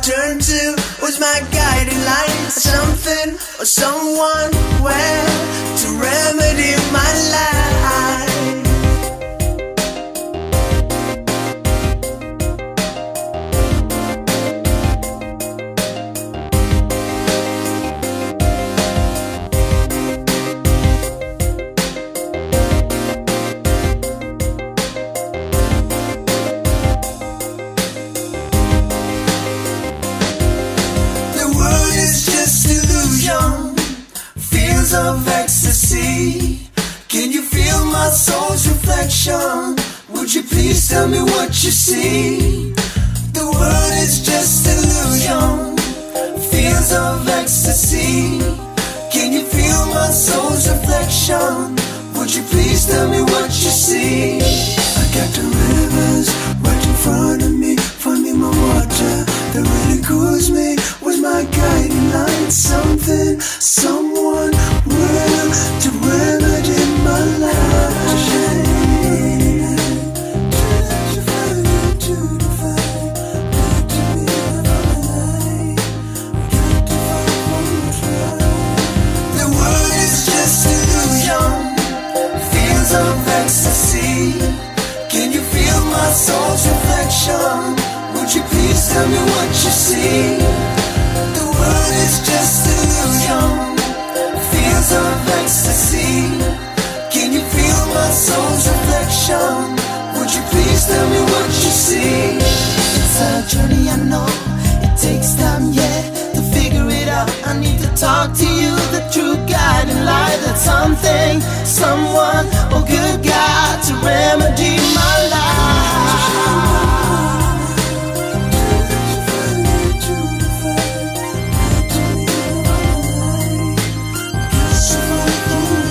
turned to was my guiding light. Something or someone where to remedy my life. Of ecstasy, can you feel my soul's reflection? Would you please tell me what you see? The world is just illusion, fields of ecstasy. Can you feel my soul's reflection? Would you please tell me what you see? I got the rivers right in front of me, finding my water that really cools me. Was my guiding light something, someone will to remedy my life? The world is just illusion, fields of ecstasy. Can you feel my soul's reflection? Would you please tell me what you see? The world is just illusion, fields of ecstasy. Can you feel my soul's reflection? Would you please tell me what you see? It's a journey, I know. It takes time, yeah, to figure it out. I need to talk to you, the true guiding light. That's something, someone, oh good God, to remedy my life.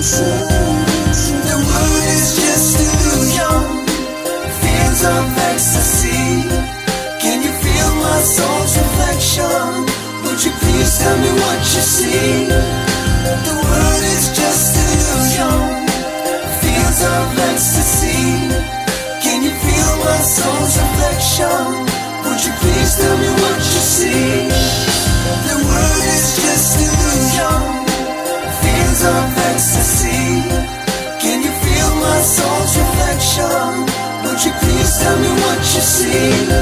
The world is just illusion, fields of ecstasy. Can you feel my soul's reflection? Would you please tell me what you see? The world is just illusion, fields of ecstasy. Can you feel my soul's reflection? Would you please tell me what you see? The world is just illusion, fields of ecstasy. Can you feel my soul's reflection? Would you please tell me what you see?